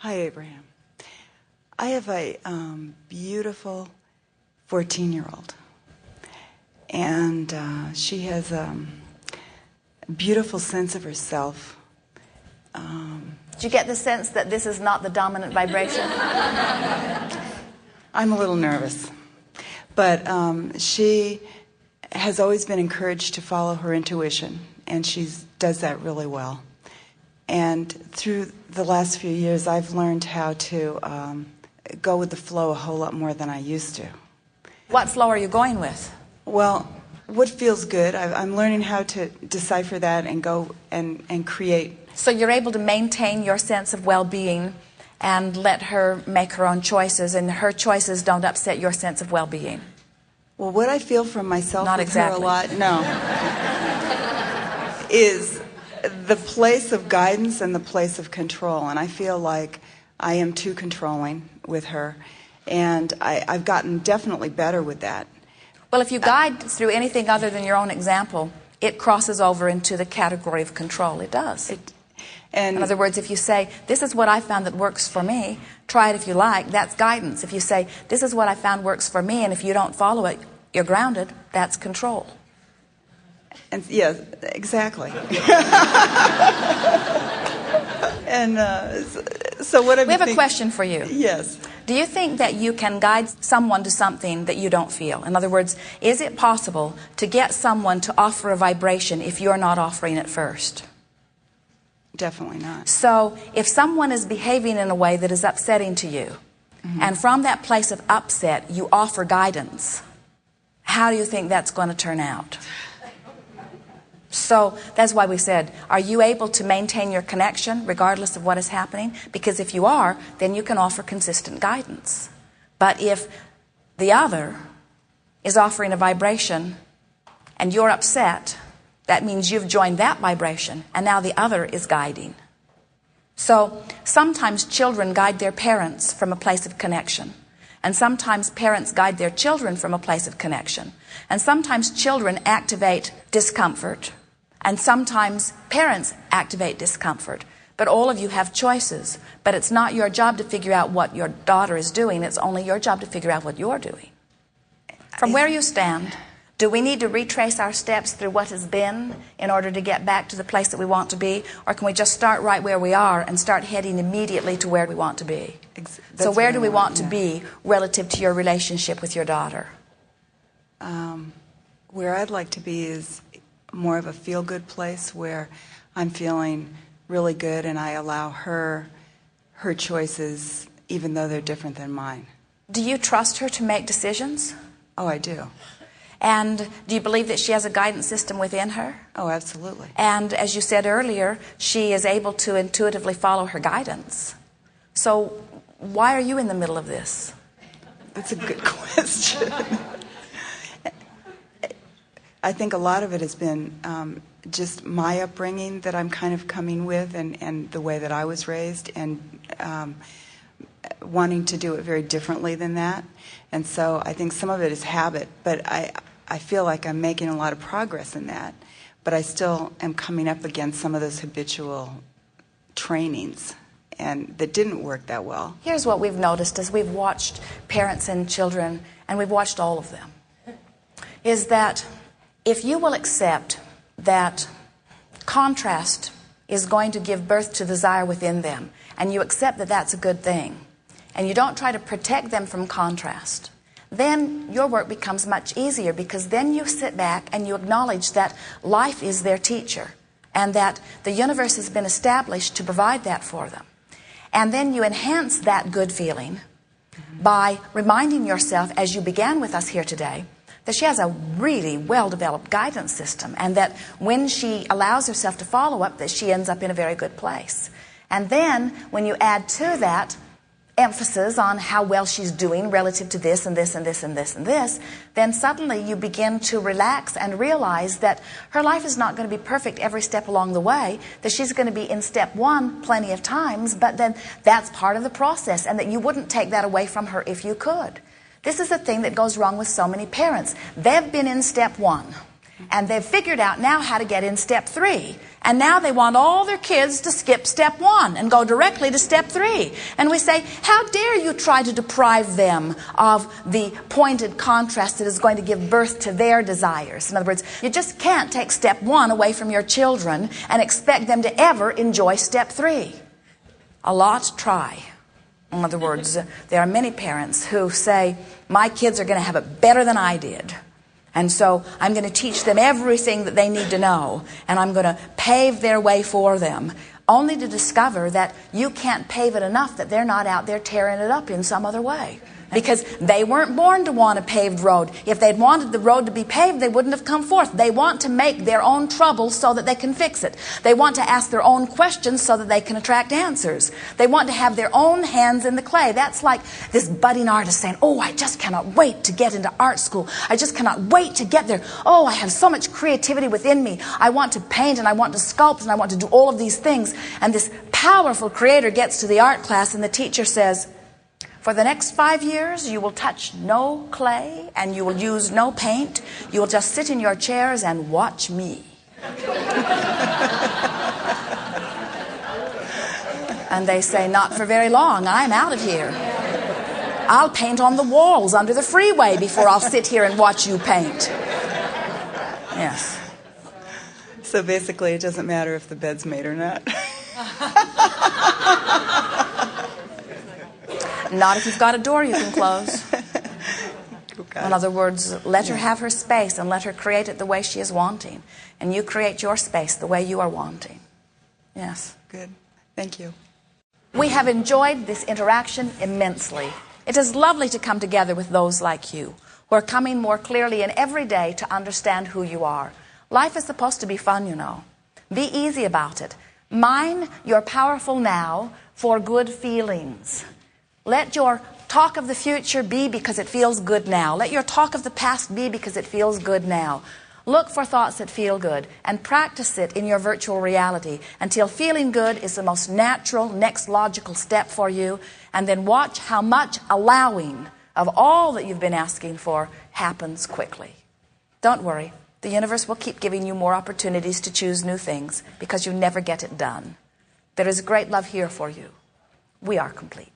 Hi, Abraham. I have a beautiful 14-year-old, and she has a beautiful sense of herself. Do you get the sense that this is not the dominant vibration? I'm a little nervous, but she has always been encouraged to follow her intuition, and she does that really well. And through the last few years, I've learned how to go with the flow a whole lot more than I used to. What flow are you going with? Well, what feels good, I'm learning how to decipher that and go and create. So you're able to maintain your sense of well-being and let her make her own choices, and her choices don't upset your sense of well-being. Well, what I feel from myself Not with exactly. her a lot, is the place of guidance and the place of control. And I feel like I am too controlling with her, and I've gotten definitely better with that. Well, if you guide through anything other than your own example, it crosses over into the category of control. It does. In other words, if you say, this is what I found that works for me, try it if you like, that's guidance. If you say, this is what I found works for me, and if you don't follow it, you're grounded, that's control. And yeah, exactly. And so what we have a question for you. Yes. Do you think that you can guide someone to something that you don't feel? In other words, is it possible to get someone to offer a vibration if you're not offering it first? Definitely not. So if someone is behaving in a way that is upsetting to you, and from that place of upset you offer guidance, how do you think that's going to turn out? So that's why we said, are you able to maintain your connection regardless of what is happening? Because if you are, then you can offer consistent guidance. But if the other is offering a vibration and you're upset, that means you've joined that vibration, and now the other is guiding. So sometimes children guide their parents from a place of connection. And sometimes parents guide their children from a place of connection. And sometimes children activate discomfort. And sometimes parents activate discomfort. But all of you have choices. But it's not your job to figure out what your daughter is doing. It's only your job to figure out what you're doing. From where you stand, do we need to retrace our steps through what has been in order to get back to the place that we want to be? Or can we just start right where we are and start heading immediately to where we want to be? So where do we want to be relative to your relationship with your daughter? Where I'd like to be is more of a feel-good place where I'm feeling really good and I allow her choices, even though they're different than mine. Do you trust her to make decisions? Oh, I do. And do you believe that she has a guidance system within her? Oh, absolutely. And as you said earlier, she is able to intuitively follow her guidance. So why are you in the middle of this? That's a good question. I think a lot of it has been just my upbringing that I'm kind of coming with, and the way that I was raised, and wanting to do it very differently than that. And so I think some of it is habit, but I feel like I'm making a lot of progress in that. But I still am coming up against some of those habitual trainings and that didn't work that well. Here's what we've noticed as we've watched parents and children, and we've watched all of them, is that if you will accept that contrast is going to give birth to desire within them, and you accept that that's a good thing, and you don't try to protect them from contrast, then your work becomes much easier, because then you sit back and you acknowledge that life is their teacher and that the universe has been established to provide that for them. And then you enhance that good feeling by reminding yourself, as you began with us here today, that she has a really well-developed guidance system, and that when she allows herself to follow up, that she ends up in a very good place. And then when you add to that emphasis on how well she's doing relative to this and this and this and this and this, then suddenly you begin to relax and realize that her life is not going to be perfect every step along the way, that she's going to be in step one plenty of times, but then that's part of the process, and that you wouldn't take that away from her if you could. This is the thing that goes wrong with so many parents. They've been in step one, And they've figured out now how to get in step 3. And now they want all their kids to skip step 1 and go directly to step 3. And we say, how dare you try to deprive them of the pointed contrast that is going to give birth to their desires. In other words, you just can't take step 1 away from your children and expect them to ever enjoy step 3. A lot try. In other words, there are many parents who say, my kids are going to have it better than I did. And so I'm going to teach them everything that they need to know. And I'm going to pave their way for them. Only to discover that you can't pave it enough that they're not out there tearing it up in some other way. Because they weren't born to want a paved road. If they'd wanted the road to be paved, they wouldn't have come forth. They want to make their own trouble so that they can fix it. They want to ask their own questions so that they can attract answers. They want to have their own hands in the clay. That's like this budding artist saying, oh, I just cannot wait to get into art school. I just cannot wait to get there. Oh, I have so much creativity within me. I want to paint and I want to sculpt and I want to do all of these things. And this powerful creator gets to the art class and the teacher says, for the next 5 years, you will touch no clay and you will use no paint. You will just sit in your chairs and watch me. And they say, not for very long. I'm out of here. I'll paint on the walls under the freeway before I'll sit here and watch you paint. Yes. So basically, it doesn't matter if the bed's made or not. Not if you've got a door you can close. In other words, let her have her space and let her create it the way she is wanting. And you create your space the way you are wanting. Yes. Good. Thank you. We have enjoyed this interaction immensely. It is lovely to come together with those like you, who are coming more clearly in every day to understand who you are. Life is supposed to be fun, you know. Be easy about it. Mine your powerful now for good feelings. Let your talk of the future be because it feels good now. Let your talk of the past be because it feels good now. Look for thoughts that feel good and practice it in your virtual reality until feeling good is the most natural, next logical step for you. And then watch how much allowing of all that you've been asking for happens quickly. Don't worry. The universe will keep giving you more opportunities to choose new things because you never get it done. There is great love here for you. We are complete.